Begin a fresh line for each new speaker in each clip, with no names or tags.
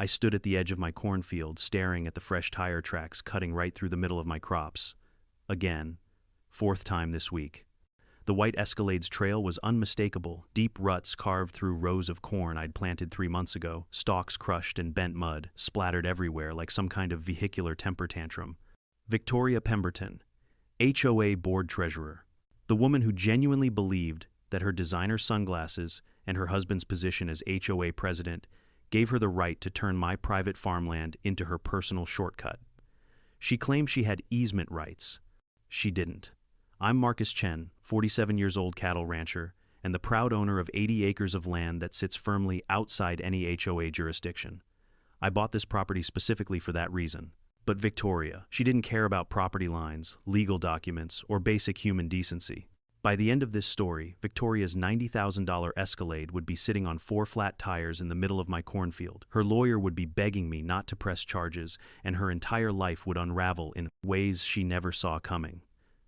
I stood at the edge of my cornfield, staring at the fresh tire tracks cutting right through the middle of my crops. Again. Fourth time this week. The white Escalade's trail was unmistakable, deep ruts carved through rows of corn I'd planted 3 months ago, stalks crushed and bent mud, splattered everywhere like some kind of vehicular temper tantrum. Victoria Pemberton, HOA board treasurer. The woman who genuinely believed that her designer sunglasses and her husband's position as HOA president gave her the right to turn my private farmland into her personal shortcut. She claimed she had easement rights. She didn't. I'm Marcus Chen, 47 years old cattle rancher, and the proud owner of 80 acres of land that sits firmly outside any HOA jurisdiction. I bought this property specifically for that reason. But Victoria, she didn't care about property lines, legal documents, or basic human decency. By the end of this story, Victoria's $90,000 Escalade would be sitting on 4 flat tires in the middle of my cornfield. Her lawyer would be begging me not to press charges, and her entire life would unravel in ways she never saw coming.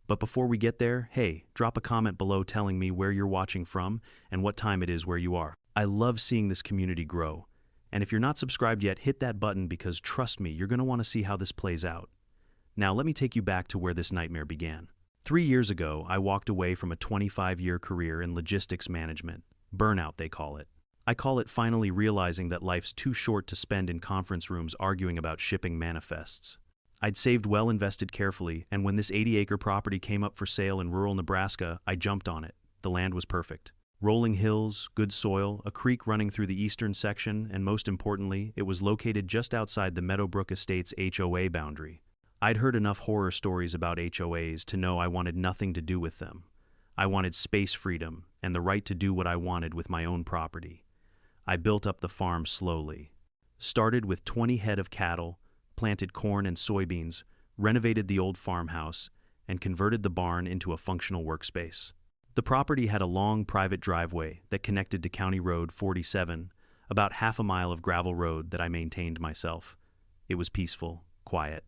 But before we get there, hey, drop a comment below telling me where you're watching from and what time it is where you are. I love seeing this community grow. And if you're not subscribed yet, hit that button because trust me, you're going to want to see how this plays out. Now let me take you back to where this nightmare began. 3 years ago, I walked away from a 25-year career in logistics management. Burnout, they call it. I call it finally realizing that life's too short to spend in conference rooms arguing about shipping manifests. I'd saved well, invested carefully, and when this 80-acre property came up for sale in rural Nebraska, I jumped on it. The land was perfect. Rolling hills, good soil, a creek running through the eastern section, and most importantly, it was located just outside the Meadowbrook Estates HOA boundary. I'd heard enough horror stories about HOAs to know I wanted nothing to do with them. I wanted space freedom and the right to do what I wanted with my own property. I built up the farm slowly. Started with 20 head of cattle, planted corn and soybeans, renovated the old farmhouse, and converted the barn into a functional workspace. The property had a long private driveway that connected to County Road 47, about half a mile of gravel road that I maintained myself. It was peaceful, quiet.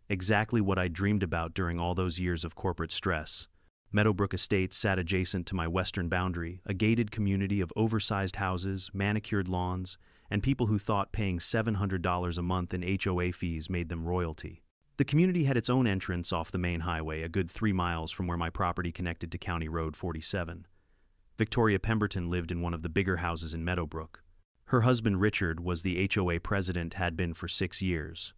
Exactly what I dreamed about during all those years of corporate stress. Meadowbrook Estates sat adjacent to my western boundary, a gated community of oversized houses, manicured lawns, and people who thought paying $700 a month in HOA fees made them royalty. The community had its own entrance off the main highway, a good 3 miles from where my property connected to County Road 47. Victoria Pemberton lived in one of the bigger houses in Meadowbrook. Her husband Richard was the HOA president, had been for 6 years.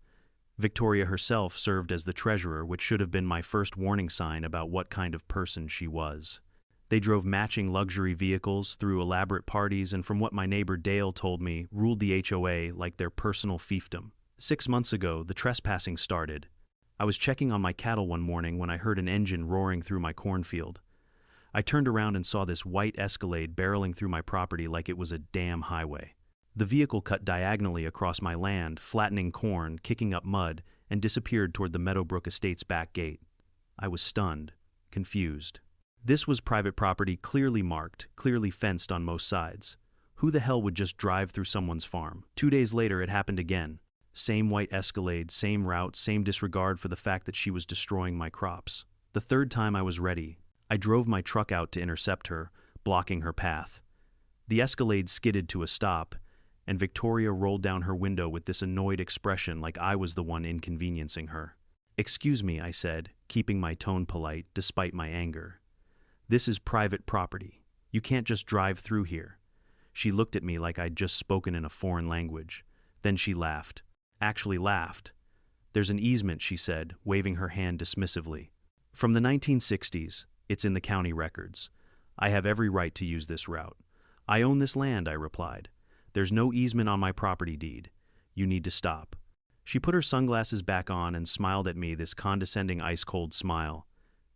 Victoria herself served as the treasurer, which should have been my first warning sign about what kind of person she was. They drove matching luxury vehicles, threw elaborate parties, and from what my neighbor Dale told me, ruled the HOA like their personal fiefdom. 6 months ago, the trespassing started. I was checking on my cattle one morning when I heard an engine roaring through my cornfield. I turned around and saw this white Escalade barreling through my property like it was a damn highway. The vehicle cut diagonally across my land, flattening corn, kicking up mud, and disappeared toward the Meadowbrook Estates back gate. I was stunned, confused. This was private property, clearly marked, clearly fenced on most sides. Who the hell would just drive through someone's farm? 2 days later, it happened again. Same white Escalade, same route, same disregard for the fact that she was destroying my crops. The third time I was ready. I drove my truck out to intercept her, blocking her path. The Escalade skidded to a stop, and Victoria rolled down her window with this annoyed expression like I was the one inconveniencing her. "Excuse me," I said, keeping my tone polite despite my anger. "This is private property. You can't just drive through here." She looked at me like I'd just spoken in a foreign language. Then she laughed. Actually laughed. "There's an easement," she said, waving her hand dismissively. "From the 1960s. It's in the county records. I have every right to use this route." "I own this land," I replied. "There's no easement on my property deed. You need to stop." She put her sunglasses back on and smiled at me, this condescending ice-cold smile.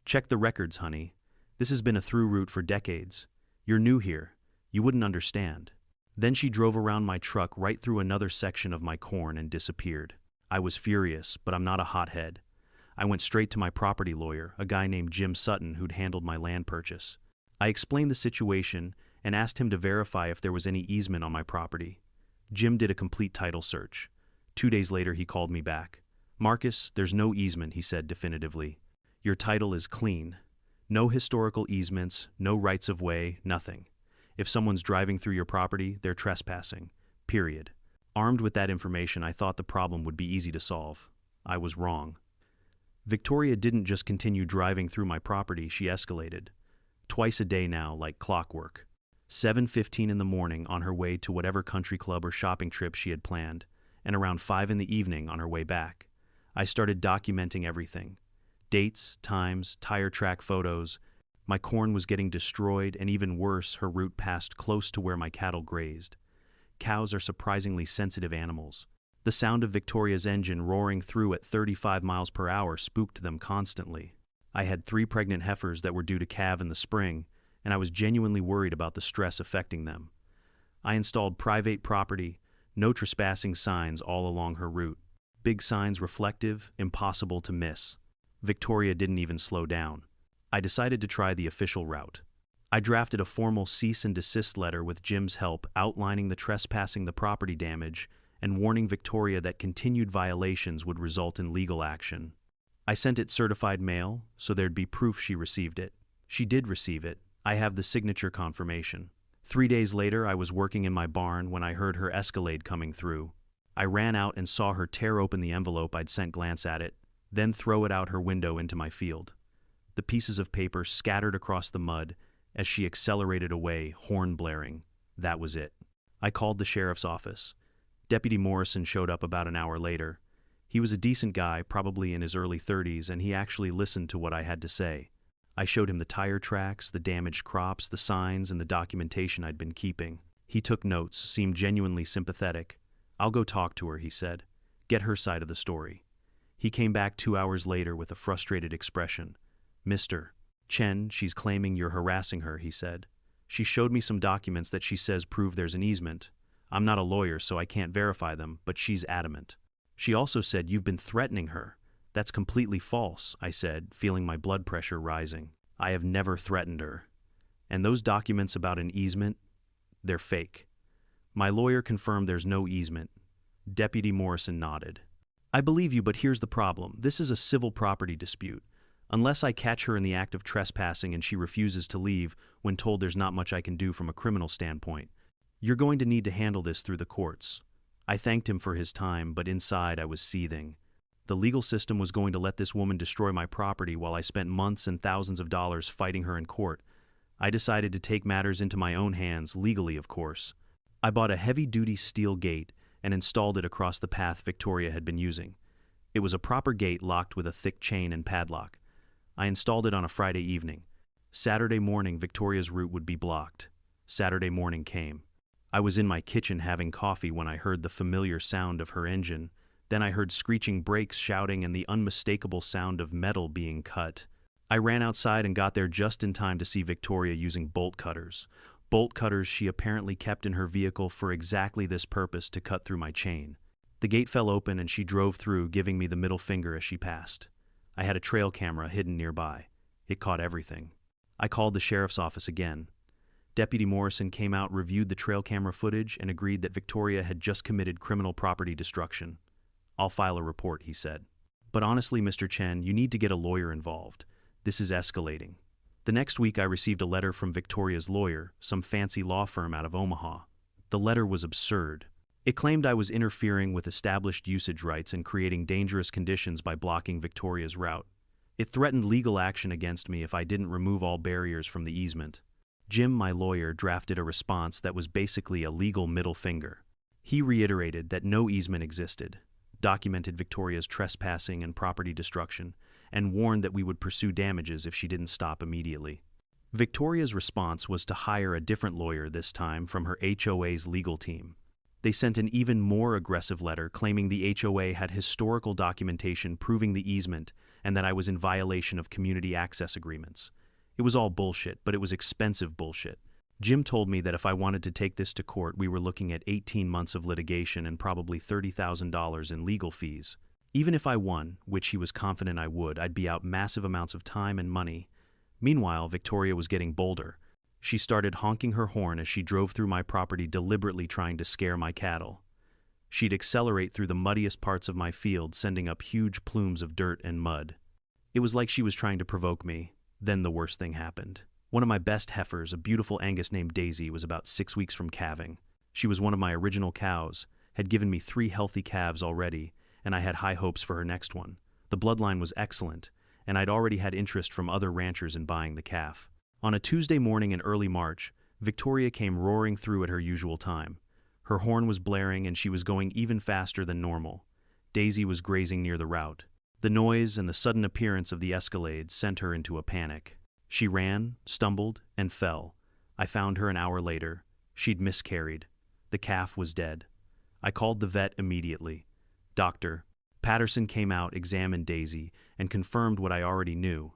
"Check the records, honey. This has been a through route for decades. You're new here. You wouldn't understand." Then she drove around my truck right through another section of my corn and disappeared. I was furious, but I'm not a hothead. I went straight to my property lawyer, a guy named Jim Sutton who'd handled my land purchase. I explained the situation and asked him to verify if there was any easement on my property. Jim did a complete title search. 2 days later, he called me back. "Marcus, there's no easement," he said definitively. "Your title is clean. No historical easements, no rights of way, nothing. If someone's driving through your property, they're trespassing. Period." Armed with that information, I thought the problem would be easy to solve. I was wrong. Victoria didn't just continue driving through my property, she escalated. Twice a day now, like clockwork. 7:15 in the morning on her way to whatever country club or shopping trip she had planned, and around 5 in the evening on her way back. I started documenting everything. Dates, times, tire track photos. My corn was getting destroyed, and even worse, her route passed close to where my cattle grazed. Cows are surprisingly sensitive animals. The sound of Victoria's engine roaring through at 35 miles per hour spooked them constantly. I had 3 pregnant heifers that were due to calve in the spring, and I was genuinely worried about the stress affecting them. I installed private property, no trespassing signs all along her route. Big signs reflective, impossible to miss. Victoria didn't even slow down. I decided to try the official route. I drafted a formal cease and desist letter with Jim's help, outlining the trespassing, the property damage, and warning Victoria that continued violations would result in legal action. I sent it certified mail, so there'd be proof she received it. She did receive it. I have the signature confirmation. 3 days later, I was working in my barn when I heard her Escalade coming through. I ran out and saw her tear open the envelope I'd sent, glance at it, then throw it out her window into my field. The pieces of paper scattered across the mud as she accelerated away, horn blaring. That was it. I called the sheriff's office. Deputy Morrison showed up about an hour later. He was a decent guy, probably in his early 30s, and he actually listened to what I had to say. I showed him the tire tracks, the damaged crops, the signs, and the documentation I'd been keeping. He took notes, seemed genuinely sympathetic. "I'll go talk to her," he said. "Get her side of the story." He came back 2 hours later with a frustrated expression. "Mr. Chen, she's claiming you're harassing her," he said. "She showed me some documents that she says prove there's an easement. I'm not a lawyer, so I can't verify them, but she's adamant. She also said you've been threatening her." "That's completely false," I said, feeling my blood pressure rising. "I have never threatened her. And those documents about an easement, they're fake." My lawyer confirmed there's no easement. Deputy Morrison nodded. "I believe you, but here's the problem. This is a civil property dispute. Unless I catch her in the act of trespassing and she refuses to leave when told there's not much I can do from a criminal standpoint, you're going to need to handle this through the courts." I thanked him for his time, but inside I was seething. The legal system was going to let this woman destroy my property while I spent months and thousands of dollars fighting her in court. I decided to take matters into my own hands, legally of course. I bought a heavy-duty steel gate and installed it across the path Victoria had been using. It was a proper gate locked with a thick chain and padlock. I installed it on a Friday evening. Saturday morning, Victoria's route would be blocked. Saturday morning came. I was in my kitchen having coffee when I heard the familiar sound of her engine. Then I heard screeching brakes, shouting, and the unmistakable sound of metal being cut. I ran outside and got there just in time to see Victoria using bolt cutters. Bolt cutters she apparently kept in her vehicle for exactly this purpose, to cut through my chain. The gate fell open and she drove through, giving me the middle finger as she passed. I had a trail camera hidden nearby. It caught everything. I called the sheriff's office again. Deputy Morrison came out, reviewed the trail camera footage, and agreed that Victoria had just committed criminal property destruction. "I'll file a report," he said. "But honestly, Mr. Chen, you need to get a lawyer involved. This is escalating." The next week I received a letter from Victoria's lawyer, some fancy law firm out of Omaha. The letter was absurd. It claimed I was interfering with established usage rights and creating dangerous conditions by blocking Victoria's route. It threatened legal action against me if I didn't remove all barriers from the easement. Jim, my lawyer, drafted a response that was basically a legal middle finger. He reiterated that no easement existed, documented Victoria's trespassing and property destruction, and warned that we would pursue damages if she didn't stop immediately. Victoria's response was to hire a different lawyer, this time from her HOA's legal team. They sent an even more aggressive letter claiming the HOA had historical documentation proving the easement and that I was in violation of community access agreements. It was all bullshit, but it was expensive bullshit. Jim told me that if I wanted to take this to court, we were looking at 18 months of litigation and probably $30,000 in legal fees. Even if I won, which he was confident I would, I'd be out massive amounts of time and money. Meanwhile, Victoria was getting bolder. She started honking her horn as she drove through my property, deliberately trying to scare my cattle. She'd accelerate through the muddiest parts of my field, sending up huge plumes of dirt and mud. It was like she was trying to provoke me. Then the worst thing happened. One of my best heifers, a beautiful Angus named Daisy, was about 6 weeks from calving. She was one of my original cows, had given me 3 healthy calves already, and I had high hopes for her next one. The bloodline was excellent, and I'd already had interest from other ranchers in buying the calf. On a Tuesday morning in early March, Victoria came roaring through at her usual time. Her horn was blaring and she was going even faster than normal. Daisy was grazing near the route. The noise and the sudden appearance of the Escalade sent her into a panic. She ran, stumbled, and fell. I found her an hour later. She'd miscarried. The calf was dead. I called the vet immediately. Dr. Patterson came out, examined Daisy, and confirmed what I already knew.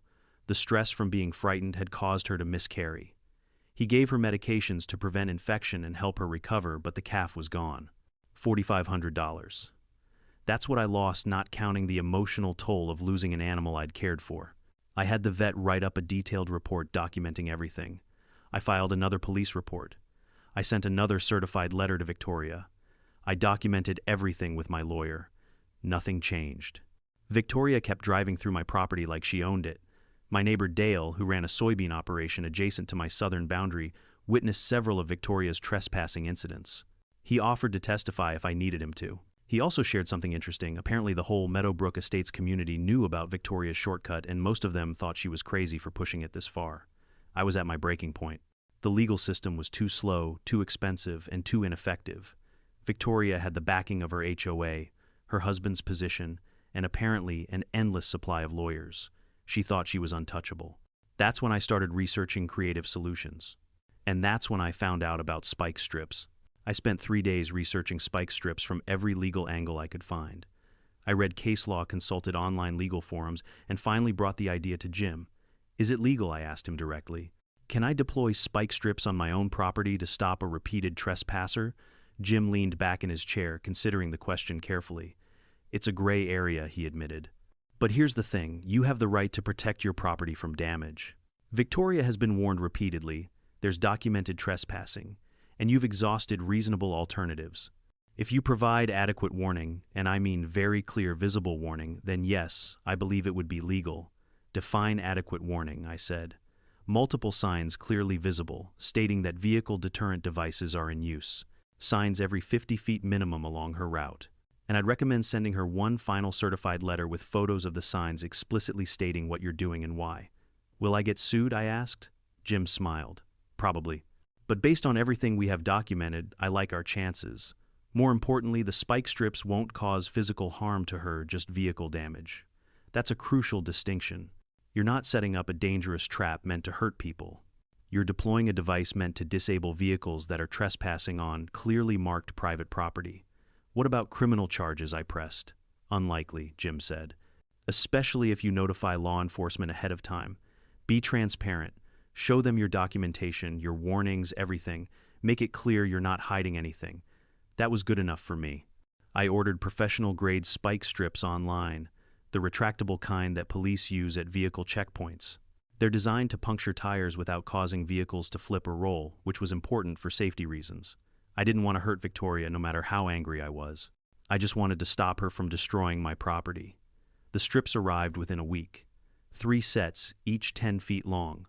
The stress from being frightened had caused her to miscarry. He gave her medications to prevent infection and help her recover, but the calf was gone. $4,500. That's what I lost, not counting the emotional toll of losing an animal I'd cared for. I had the vet write up a detailed report documenting everything. I filed another police report. I sent another certified letter to Victoria. I documented everything with my lawyer. Nothing changed. Victoria kept driving through my property like she owned it. My neighbor Dale, who ran a soybean operation adjacent to my southern boundary, witnessed several of Victoria's trespassing incidents. He offered to testify if I needed him to. He also shared something interesting. Apparently the whole Meadowbrook Estates community knew about Victoria's shortcut, and most of them thought she was crazy for pushing it this far. I was at my breaking point. The legal system was too slow, too expensive, and too ineffective. Victoria had the backing of her HOA, her husband's position, and apparently an endless supply of lawyers. She thought she was untouchable. That's when I started researching creative solutions. And that's when I found out about spike strips. I spent 3 days researching spike strips from every legal angle I could find. I read case law, consulted online legal forums, and finally brought the idea to Jim. Is it legal? I asked him directly. Can I deploy spike strips on my own property to stop a repeated trespasser? Jim leaned back in his chair, considering the question carefully. It's a gray area, he admitted. But here's the thing, you have the right to protect your property from damage. Victoria has been warned repeatedly, there's documented trespassing, and you've exhausted reasonable alternatives. If you provide adequate warning, and I mean very clear visible warning, then yes, I believe it would be legal. Define adequate warning, I said. Multiple signs clearly visible, stating that vehicle deterrent devices are in use. Signs every 50 feet minimum along her route. And I'd recommend sending her one final certified letter with photos of the signs explicitly stating what you're doing and why. Will I get sued? I asked. Jim smiled. Probably. But based on everything we have documented, I like our chances. More importantly, the spike strips won't cause physical harm to her, just vehicle damage. That's a crucial distinction. You're not setting up a dangerous trap meant to hurt people. You're deploying a device meant to disable vehicles that are trespassing on clearly marked private property. What about criminal charges? I pressed. Unlikely, Jim said. Especially if you notify law enforcement ahead of time. Be transparent. Show them your documentation, your warnings, everything. Make it clear you're not hiding anything. That was good enough for me. I ordered professional-grade spike strips online, the retractable kind that police use at vehicle checkpoints. They're designed to puncture tires without causing vehicles to flip or roll, which was important for safety reasons. I didn't want to hurt Victoria no matter how angry I was. I just wanted to stop her from destroying my property. The strips arrived within a week. 3 sets, each 10 feet long.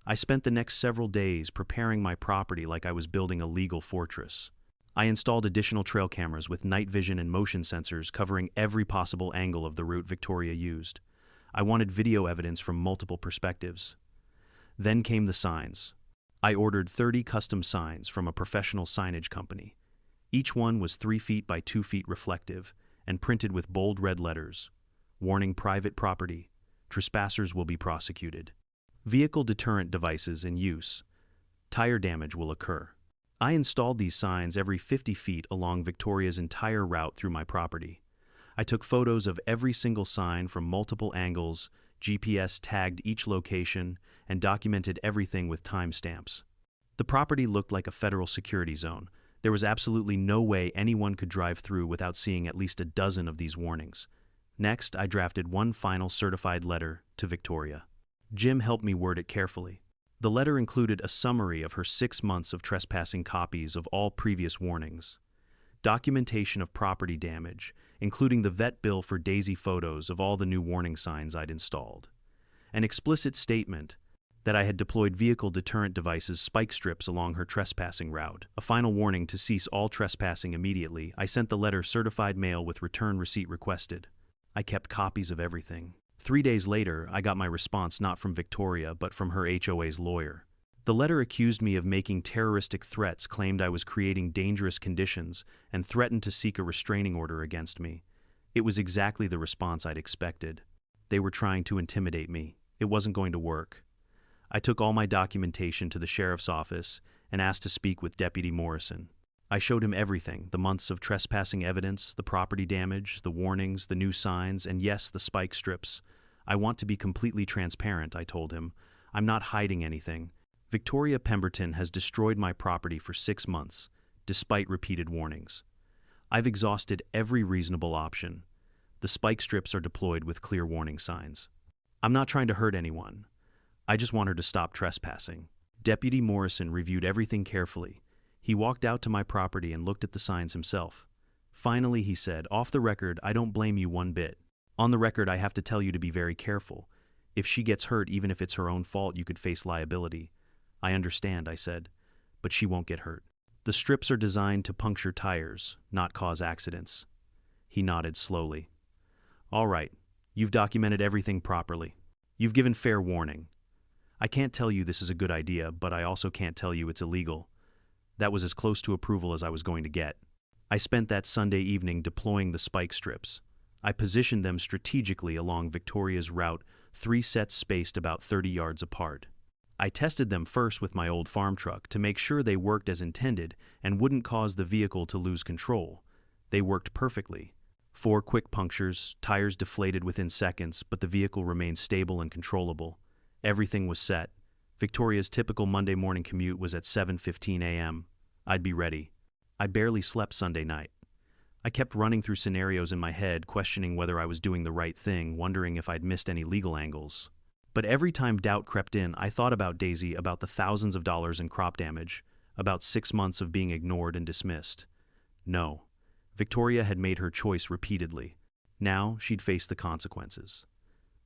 I spent the next several days preparing my property like I was building a legal fortress. I installed additional trail cameras with night vision and motion sensors covering every possible angle of the route Victoria used. I wanted video evidence from multiple perspectives. Then came the signs. I ordered 30 custom signs from a professional signage company. Each one was 3 feet by 2 feet reflective and printed with bold red letters. Warning private property. Trespassers will be prosecuted. Vehicle deterrent devices in use. Tire damage will occur. I installed these signs every 50 feet along Victoria's entire route through my property. I took photos of every single sign from multiple angles, GPS tagged each location, and documented everything with timestamps. The property looked like a federal security zone. There was absolutely no way anyone could drive through without seeing at least a dozen of these warnings. Next, I drafted one final certified letter to Victoria. Jim helped me word it carefully. The letter included a summary of her 6 months of trespassing, copies of all previous warnings, documentation of property damage, including the vet bill for Daisy, photos of all the new warning signs I'd installed, an explicit statement that I had deployed vehicle deterrent devices spike strips along her trespassing route. A final warning to cease all trespassing immediately. I sent the letter certified mail with return receipt requested. I kept copies of everything. 3 days later, I got my response not from Victoria but from her HOA's lawyer. The letter accused me of making terroristic threats, claimed I was creating dangerous conditions, and threatened to seek a restraining order against me. It was exactly the response I'd expected. They were trying to intimidate me. It wasn't going to work. I took all my documentation to the sheriff's office and asked to speak with Deputy Morrison. I showed him everything, the months of trespassing evidence, the property damage, the warnings, the new signs, and yes, the spike strips. I want to be completely transparent, I told him. I'm not hiding anything. Victoria Pemberton has destroyed my property for 6 months, despite repeated warnings. I've exhausted every reasonable option. The spike strips are deployed with clear warning signs. I'm not trying to hurt anyone. I just want her to stop trespassing. Deputy Morrison reviewed everything carefully. He walked out to my property and looked at the signs himself. Finally, he said, "Off the record, I don't blame you one bit. On the record, I have to tell you to be very careful. If she gets hurt, even if it's her own fault, you could face liability." "I understand," I said, "but she won't get hurt. The strips are designed to puncture tires, not cause accidents." He nodded slowly. "All right, you've documented everything properly. You've given fair warning. I can't tell you this is a good idea, but I also can't tell you it's illegal." That was as close to approval as I was going to get. I spent that Sunday evening deploying the spike strips. I positioned them strategically along Victoria's route, 3 sets spaced about 30 yards apart. I tested them first with my old farm truck to make sure they worked as intended and wouldn't cause the vehicle to lose control. They worked perfectly. 4 quick punctures, tires deflated within seconds, but the vehicle remained stable and controllable. Everything was set. Victoria's typical Monday morning commute was at 7:15 a.m. I'd be ready. I barely slept Sunday night. I kept running through scenarios in my head, questioning whether I was doing the right thing, wondering if I'd missed any legal angles. But every time doubt crept in, I thought about Daisy, about the thousands of dollars in crop damage, about 6 months of being ignored and dismissed. No. Victoria had made her choice repeatedly. Now she'd face the consequences.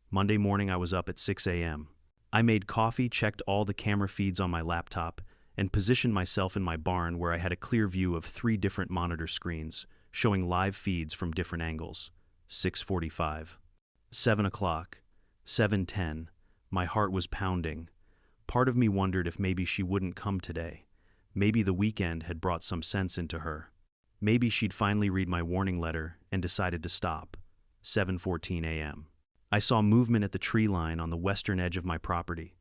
Monday morning I was up at 6 a.m. I made coffee, checked all the camera feeds on my laptop, and positioned myself in my barn where I had a clear view of 3 different monitor screens, showing live feeds from different angles. 6:45. 7 o'clock. 7:10. My heart was pounding. Part of me wondered if maybe she wouldn't come today. Maybe the weekend had brought some sense into her. Maybe she'd finally read my warning letter and decided to stop. 7:14 a.m. I saw movement at the tree line on the western edge of my property.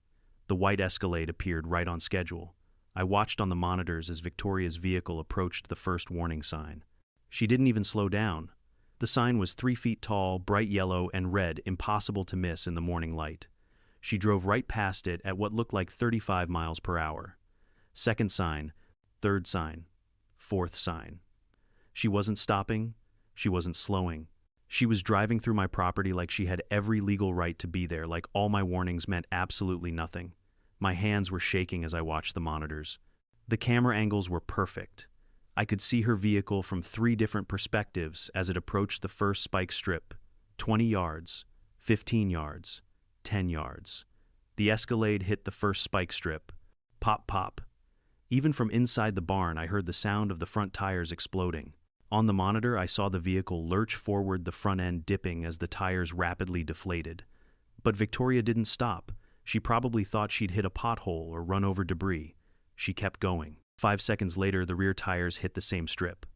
The white Escalade appeared right on schedule. I watched on the monitors as Victoria's vehicle approached the first warning sign. She didn't even slow down. The sign was 3 feet tall, bright yellow and red, impossible to miss in the morning light. She drove right past it at what looked like 35 miles per hour. Second sign, third sign, fourth sign. She wasn't stopping. She wasn't slowing. She was driving through my property like she had every legal right to be there, like all my warnings meant absolutely nothing. My hands were shaking as I watched the monitors. The camera angles were perfect. I could see her vehicle from 3 different perspectives as it approached the first spike strip. 20 yards, 15 yards, 10 yards. The Escalade hit the first spike strip. Pop, pop. Even from inside the barn, I heard the sound of the front tires exploding. On the monitor, I saw the vehicle lurch forward, the front end dipping as the tires rapidly deflated. But Victoria didn't stop. She probably thought she'd hit a pothole or run over debris. She kept going. 5 seconds later, the rear tires hit the same strip.